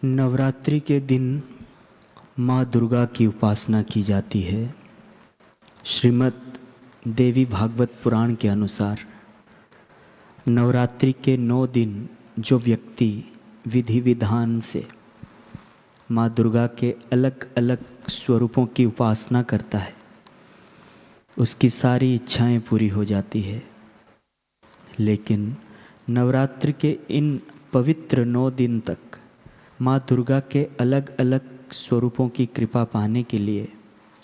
नवरात्रि के दिन माँ दुर्गा की उपासना की जाती है। श्रीमद् देवी भागवत पुराण के अनुसार नवरात्रि के 9 दिन जो व्यक्ति विधि विधान से माँ दुर्गा के अलग अलग स्वरूपों की उपासना करता है, उसकी सारी इच्छाएं पूरी हो जाती है। लेकिन नवरात्रि के इन पवित्र 9 दिन तक माँ दुर्गा के अलग अलग स्वरूपों की कृपा पाने के लिए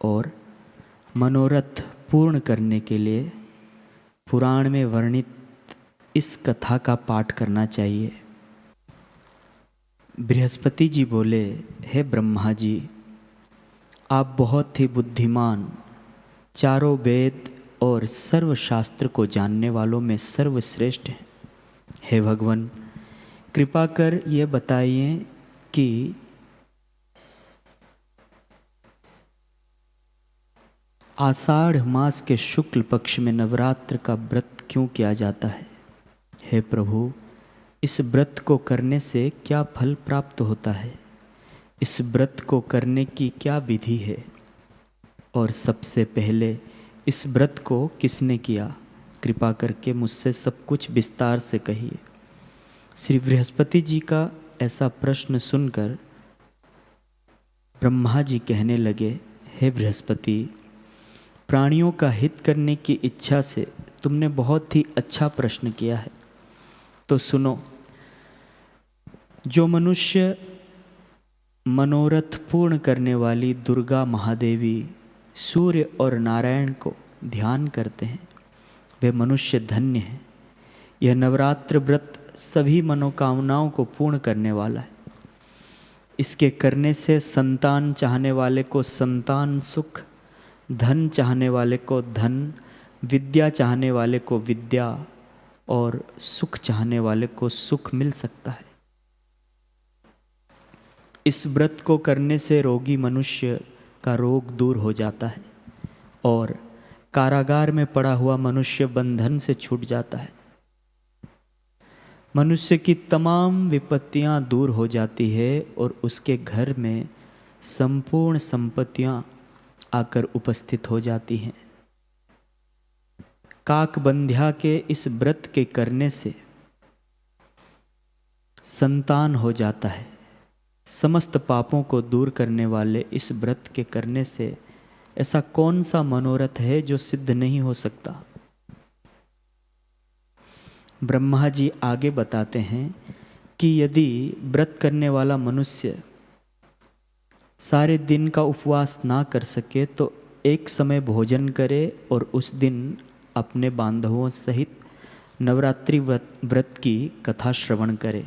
और मनोरथ पूर्ण करने के लिए पुराण में वर्णित इस कथा का पाठ करना चाहिए। बृहस्पति जी बोले, हे ब्रह्मा जी, आप बहुत ही बुद्धिमान, चारों वेद और सर्वशास्त्र को जानने वालों में सर्वश्रेष्ठ हैं। हे भगवान, कृपा कर ये बताइए कि आषाढ़ मास के शुक्ल पक्ष में नवरात्र का व्रत क्यों किया जाता है? हे प्रभु, इस व्रत को करने से क्या फल प्राप्त होता है? इस व्रत को करने की क्या विधि है? और सबसे पहले इस व्रत को किसने किया? कृपा करके मुझसे सब कुछ विस्तार से कहिए। श्री बृहस्पति जी का ऐसा प्रश्न सुनकर ब्रह्मा जी कहने लगे, हे बृहस्पति, प्राणियों का हित करने की इच्छा से तुमने बहुत ही अच्छा प्रश्न किया है। तो सुनो, जो मनुष्य मनोरथ पूर्ण करने वाली दुर्गा महादेवी, सूर्य और नारायण को ध्यान करते हैं, वे मनुष्य धन्य हैं। यह नवरात्र व्रत सभी मनोकामनाओं को पूर्ण करने वाला है। इसके करने से संतान चाहने वाले को संतान सुख, धन चाहने वाले को धन, विद्या चाहने वाले को विद्या और सुख चाहने वाले को सुख मिल सकता है। इस व्रत को करने से रोगी मनुष्य का रोग दूर हो जाता है और कारागार में पड़ा हुआ मनुष्य बंधन से छूट जाता है। मनुष्य की तमाम विपत्तियां दूर हो जाती है और उसके घर में संपूर्ण संपत्तियां आकर उपस्थित हो जाती हैं। काकबंध्या के इस व्रत के करने से संतान हो जाता है। समस्त पापों को दूर करने वाले इस व्रत के करने से ऐसा कौन सा मनोरथ है जो सिद्ध नहीं हो सकता? ब्रह्मा जी आगे बताते हैं कि यदि व्रत करने वाला मनुष्य सारे दिन का उपवास ना कर सके तो एक समय भोजन करे और उस दिन अपने बांधवों सहित नवरात्रि व्रत की कथा श्रवण करे।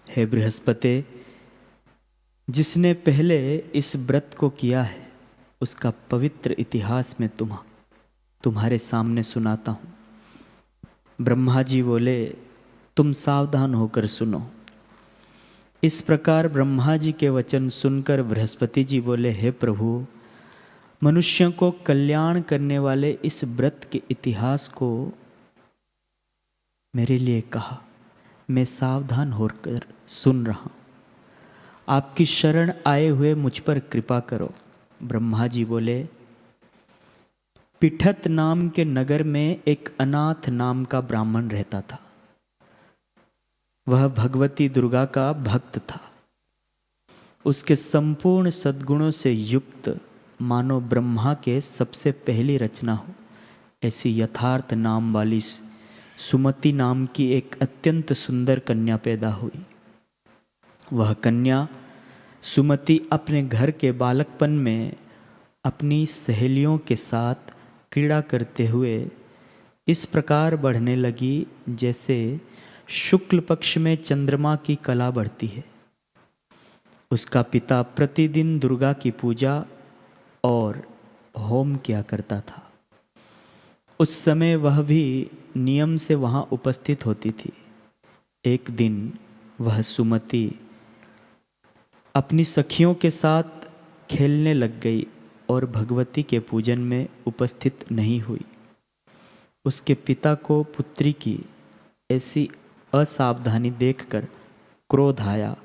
हे बृहस्पति, जिसने पहले इस व्रत को किया है उसका पवित्र इतिहास में तुम्हारे सामने सुनाता हूँ। ब्रह्मा जी बोले, तुम सावधान होकर सुनो। इस प्रकार ब्रह्मा जी के वचन सुनकर बृहस्पति जी बोले, हे प्रभु, मनुष्यों को कल्याण करने वाले इस व्रत के इतिहास को मेरे लिए कहा। मैं सावधान होकर सुन रहा हूँ। आपकी शरण आए हुए मुझ पर कृपा करो। ब्रह्मा जी बोले, पिठत नाम के नगर में एक अनाथ नाम का ब्राह्मण रहता था। वह भगवती दुर्गा का भक्त था। उसके संपूर्ण सद्गुणों से युक्त, मानो ब्रह्मा के सबसे पहली रचना हो ऐसी यथार्थ नाम वाली सुमति नाम की एक अत्यंत सुंदर कन्या पैदा हुई। वह कन्या सुमति अपने घर के बालकपन में अपनी सहेलियों के साथ क्रीड़ा करते हुए इस प्रकार बढ़ने लगी जैसे शुक्ल पक्ष में चंद्रमा की कला बढ़ती है। उसका पिता प्रतिदिन दुर्गा की पूजा और होम किया करता था। उस समय वह भी नियम से वहाँ उपस्थित होती थी। एक दिन वह सुमति अपनी सखियों के साथ खेलने लग गई और भगवती के पूजन में उपस्थित नहीं हुई। उसके पिता को पुत्री की ऐसी असावधानी देखकर क्रोध आया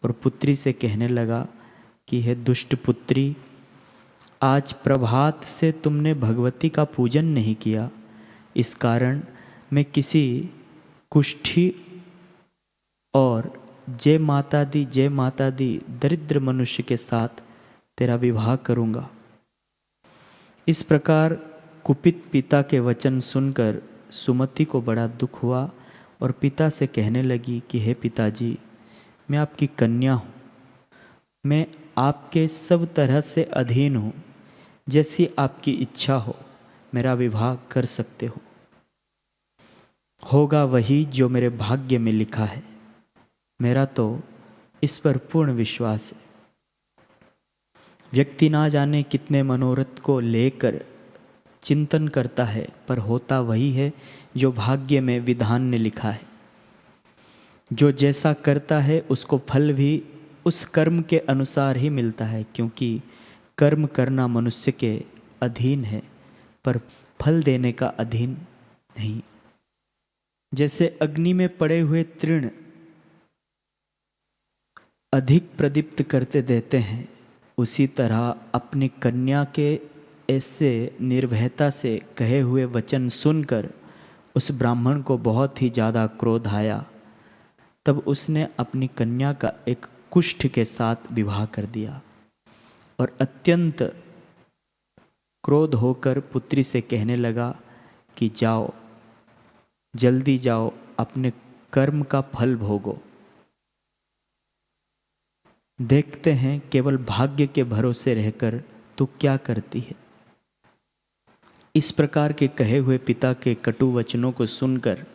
और पुत्री से कहने लगा कि हे दुष्ट पुत्री, आज प्रभात से तुमने भगवती का पूजन नहीं किया, इस कारण मैं किसी कुष्ठी और जय माता दी दरिद्र मनुष्य के साथ तेरा विवाह करूँगा। इस प्रकार कुपित पिता के वचन सुनकर सुमति को बड़ा दुख हुआ और पिता से कहने लगी कि हे पिताजी, मैं आपकी कन्या हूँ, मैं आपके सब तरह से अधीन हूँ, जैसी आपकी इच्छा हो मेरा विवाह कर सकते हो। होगा वही जो मेरे भाग्य में लिखा है, मेरा तो इस पर पूर्ण विश्वास है। व्यक्ति ना जाने कितने मनोरथ को लेकर चिंतन करता है, पर होता वही है जो भाग्य में विधान ने लिखा है। जो जैसा करता है उसको फल भी उस कर्म के अनुसार ही मिलता है, क्योंकि कर्म करना मनुष्य के अधीन है पर फल देने का अधीन नहीं। जैसे अग्नि में पड़े हुए तृण अधिक प्रदीप्त करते देते हैं, उसी तरह अपनी कन्या के ऐसे निर्भयता से कहे हुए वचन सुनकर उस ब्राह्मण को बहुत ही ज़्यादा क्रोध आया। तब उसने अपनी कन्या का एक कुष्ठ के साथ विवाह कर दिया और अत्यंत क्रोध होकर पुत्री से कहने लगा कि जाओ, जल्दी जाओ, अपने कर्म का फल भोगो। देखते हैं केवल भाग्य के भरोसे रहकर तू क्या करती है। इस प्रकार के कहे हुए पिता के कटु वचनों को सुनकर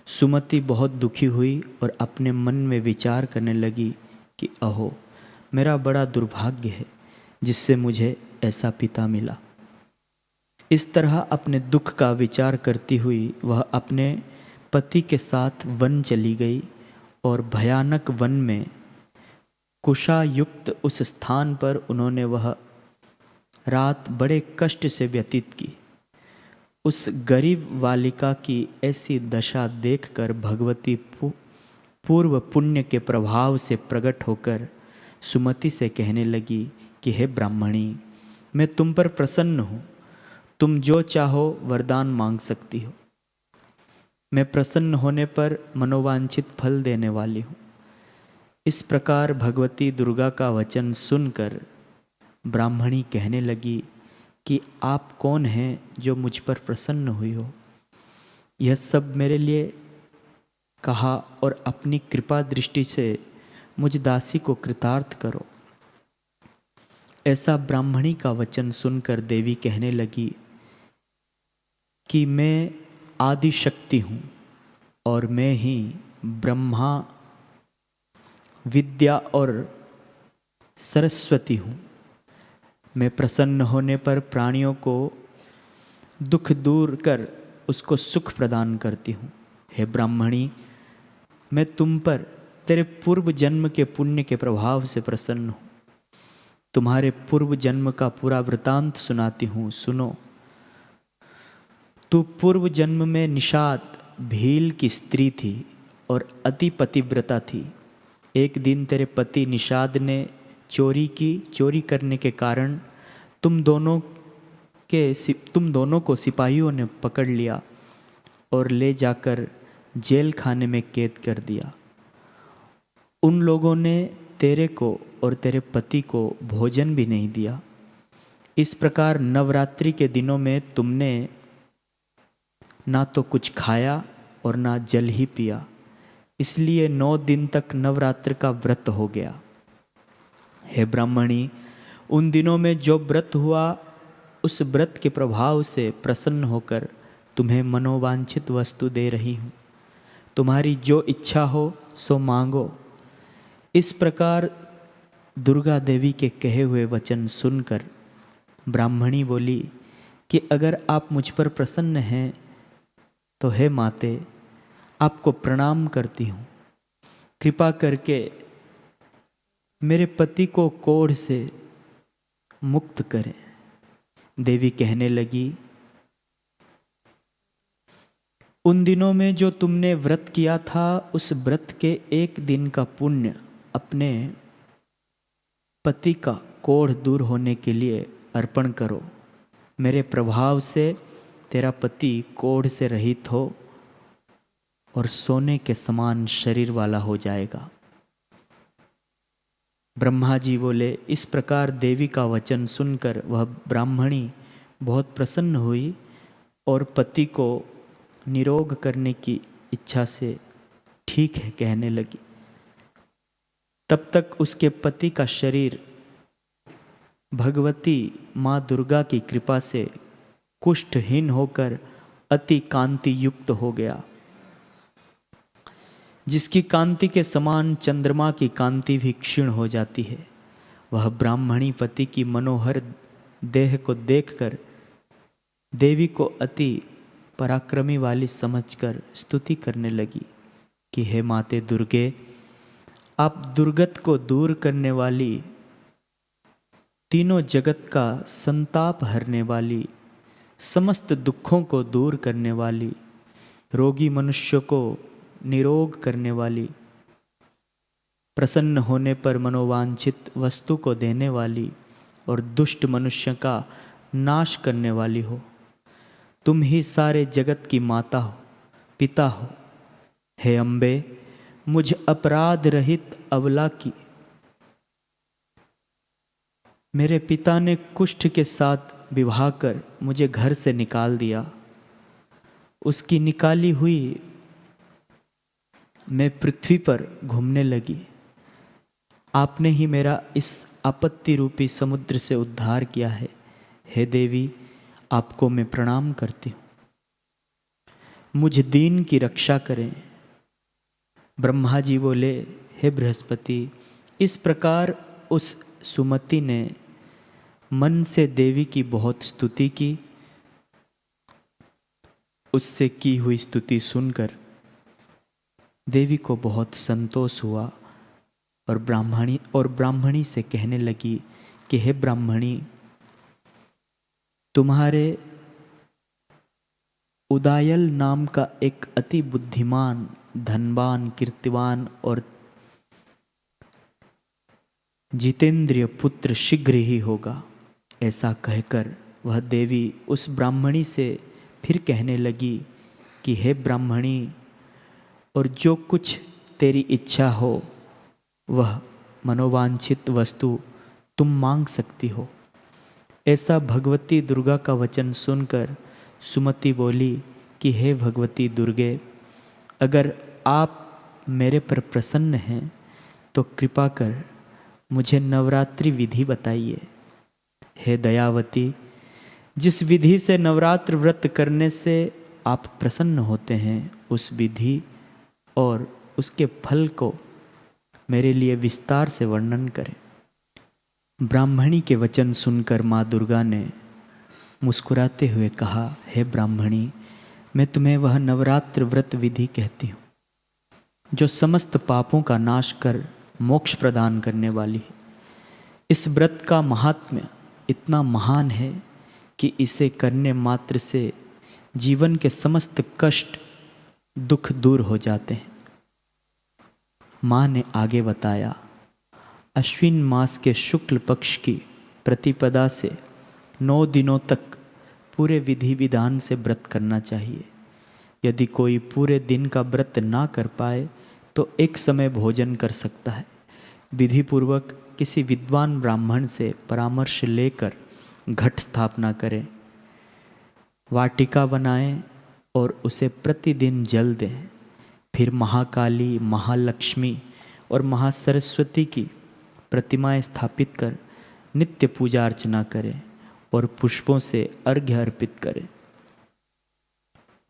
सुमति बहुत दुखी हुई और अपने मन में विचार करने लगी कि अहो, मेरा बड़ा दुर्भाग्य है जिससे मुझे ऐसा पिता मिला। इस तरह अपने दुख का विचार करती हुई वह अपने पति के साथ वन चली गई और भयानक वन में कुशा युक्त उस स्थान पर उन्होंने वह रात बड़े कष्ट से व्यतीत की। उस गरीब बालिका की ऐसी दशा देखकर भगवती पूर्व पुण्य के प्रभाव से प्रकट होकर सुमति से कहने लगी कि हे ब्राह्मणी, मैं तुम पर प्रसन्न हूँ, तुम जो चाहो वरदान मांग सकती हो। मैं प्रसन्न होने पर मनोवांछित फल देने वाली हूँ। इस प्रकार भगवती दुर्गा का वचन सुनकर ब्राह्मणी कहने लगी कि आप कौन हैं जो मुझ पर प्रसन्न हुई हो। यह सब मेरे लिए कहा और अपनी कृपा दृष्टि से मुझ दासी को कृतार्थ करो। ऐसा ब्राह्मणी का वचन सुनकर देवी कहने लगी कि मैं आदि शक्ति हूँ और मैं ही ब्रह्मा, विद्या और सरस्वती हूँ। मैं प्रसन्न होने पर प्राणियों को दुख दूर कर उसको सुख प्रदान करती हूँ। हे ब्राह्मणी, मैं तुम पर तेरे पूर्व जन्म के पुण्य के प्रभाव से प्रसन्न हूँ। तुम्हारे पूर्व जन्म का पूरा वृतांत सुनाती हूँ, सुनो। तू पूर्व जन्म में निषाद भील की स्त्री थी और अति पतिव्रता थी। एक दिन तेरे पति निषाद ने चोरी करने के कारण तुम दोनों को सिपाहियों ने पकड़ लिया और ले जाकर जेल खाने में कैद कर दिया। उन लोगों ने तेरे को और तेरे पति को भोजन भी नहीं दिया। इस प्रकार नवरात्रि के दिनों में तुमने ना तो कुछ खाया और ना जल ही पिया, इसलिए 9 दिन तक नवरात्र का व्रत हो गया। हे ब्राह्मणी, उन दिनों में जो व्रत हुआ उस व्रत के प्रभाव से प्रसन्न होकर तुम्हें मनोवांछित वस्तु दे रही हूँ। तुम्हारी जो इच्छा हो सो मांगो। इस प्रकार दुर्गा देवी के कहे हुए वचन सुनकर ब्राह्मणी बोली कि अगर आप मुझ पर प्रसन्न हैं तो हे माते, आपको प्रणाम करती हूँ। कृपा करके मेरे पति को कोढ़ से मुक्त करें। देवी कहने लगी, उन दिनों में जो तुमने व्रत किया था, उस व्रत के एक दिन का पुण्य अपने पति का कोढ़ दूर होने के लिए अर्पण करो। मेरे प्रभाव से तेरा पति कोढ़ से रहित हो और सोने के समान शरीर वाला हो जाएगा। ब्रह्मा जी बोले, इस प्रकार देवी का वचन सुनकर वह ब्राह्मणी बहुत प्रसन्न हुई और पति को निरोग करने की इच्छा से ठीक है कहने लगी। तब तक उसके पति का शरीर भगवती माँ दुर्गा की कृपा से कुष्ठहीन होकर अति कांति युक्त हो गया। जिसकी कांति के समान चंद्रमा की कांति भी क्षीण हो जाती है, वह ब्राह्मणी पति की मनोहर देह को देखकर देवी को अति पराक्रमी वाली समझकर स्तुति करने लगी कि हे माते दुर्गे, आप दुर्गत को दूर करने वाली, तीनों जगत का संताप हरने वाली, समस्त दुखों को दूर करने वाली, रोगी मनुष्य को निरोग करने वाली, प्रसन्न होने पर मनोवांछित वस्तु को देने वाली और दुष्ट मनुष्य का नाश करने वाली हो। तुम ही सारे जगत की माता हो, पिता हो। हे अम्बे, मुझ अपराध रहित अबला की मेरे पिता ने कुष्ठ के साथ विवाह कर मुझे घर से निकाल दिया। उसकी निकाली हुई मैं पृथ्वी पर घूमने लगी। आपने ही मेरा इस आपत्ति रूपी समुद्र से उद्धार किया है। हे देवी, आपको मैं प्रणाम करती हूँ। मुझ दीन की रक्षा करें। ब्रह्मा जी बोले, हे बृहस्पति, इस प्रकार उस सुमति ने मन से देवी की बहुत स्तुति की। उससे की हुई स्तुति सुनकर देवी को बहुत संतोष हुआ और ब्राह्मणी से कहने लगी कि हे ब्राह्मणी, तुम्हारे उदायल नाम का एक अति बुद्धिमान, धनवान, कीर्तिवान और जितेंद्रिय पुत्र शीघ्र ही होगा। ऐसा कहकर वह देवी उस ब्राह्मणी से फिर कहने लगी कि हे ब्राह्मणी, और जो कुछ तेरी इच्छा हो वह मनोवांछित वस्तु तुम मांग सकती हो। ऐसा भगवती दुर्गा का वचन सुनकर सुमति बोली कि हे भगवती दुर्गे, अगर आप मेरे पर प्रसन्न हैं तो कृपा कर मुझे नवरात्रि विधि बताइए। हे दयावती, जिस विधि से नवरात्र व्रत करने से आप प्रसन्न होते हैं, उस विधि और उसके फल को मेरे लिए विस्तार से वर्णन करें। ब्राह्मणी के वचन सुनकर माँ दुर्गा ने मुस्कुराते हुए कहा, हे ब्राह्मणी, मैं तुम्हें वह नवरात्र व्रत विधि कहती हूँ जो समस्त पापों का नाश कर मोक्ष प्रदान करने वाली है। इस व्रत का महात्म्य इतना महान है कि इसे करने मात्र से जीवन के समस्त कष्ट, दुख दूर हो जाते हैं। माँ ने आगे बताया, अश्विन मास के शुक्ल पक्ष की प्रतिपदा से 9 दिनों तक पूरे विधि विधान से व्रत करना चाहिए। यदि कोई पूरे दिन का व्रत ना कर पाए तो एक समय भोजन कर सकता है। विधि पूर्वक किसी विद्वान ब्राह्मण से परामर्श लेकर घट स्थापना करें, वाटिका बनाएं और उसे प्रतिदिन जल दें। फिर महाकाली, महालक्ष्मी और महासरस्वती की प्रतिमाएं स्थापित कर नित्य पूजा अर्चना करें और पुष्पों से अर्घ्य अर्पित करें।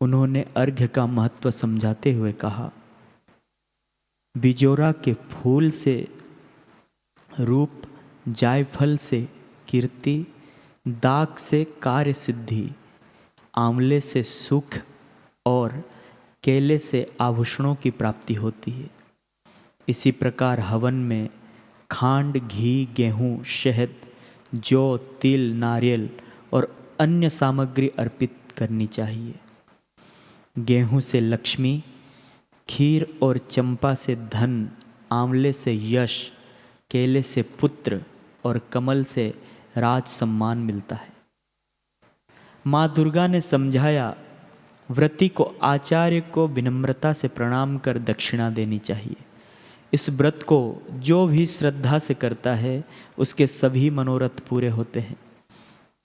उन्होंने अर्घ्य का महत्व समझाते हुए कहा, बिजोरा के फूल से रूप, जायफल से कीर्ति, दाक से कार्य सिद्धि, आंवले से सुख और केले से आभूषणों की प्राप्ति होती है। इसी प्रकार हवन में खांड, घी, गेहूँ, शहद, जौ, तिल, नारियल और अन्य सामग्री अर्पित करनी चाहिए। गेहूं से लक्ष्मी, खीर और चंपा से धन, आंवले से यश, केले से पुत्र और कमल से राज सम्मान मिलता है। माँ दुर्गा ने समझाया, व्रती को आचार्य को विनम्रता से प्रणाम कर दक्षिणा देनी चाहिए। इस व्रत को जो भी श्रद्धा से करता है उसके सभी मनोरथ पूरे होते हैं,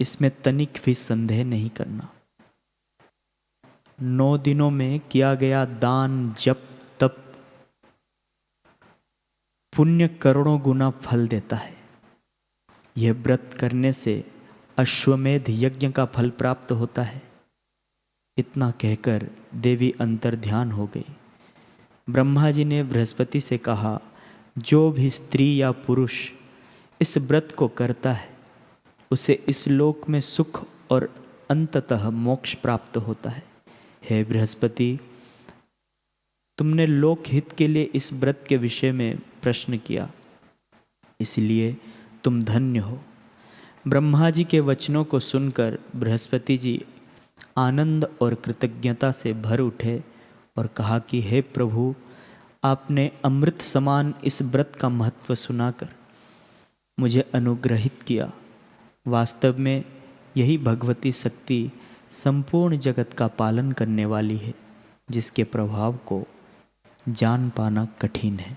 इसमें तनिक भी संदेह नहीं करना। 9 दिनों में किया गया दान, जप, तप पुण्य करोड़ों गुना फल देता है। यह व्रत करने से अश्वमेध यज्ञ का फल प्राप्त होता है। इतना कहकर देवी अंतर्ध्यान हो गई। ब्रह्मा जी ने बृहस्पति से कहा, जो भी स्त्री या पुरुष इस व्रत को करता है उसे इस लोक में सुख और अंततः मोक्ष प्राप्त होता है। हे बृहस्पति, तुमने लोकहित के लिए इस व्रत के विषय में प्रश्न किया, इसलिए तुम धन्य हो। ब्रह्मा जी के वचनों को सुनकर बृहस्पति जी आनंद और कृतज्ञता से भर उठे और कहा कि हे प्रभु, आपने अमृत समान इस व्रत का महत्व सुनाकर मुझे अनुग्रहित किया। वास्तव में यही भगवती शक्ति संपूर्ण जगत का पालन करने वाली है, जिसके प्रभाव को जान पाना कठिन है।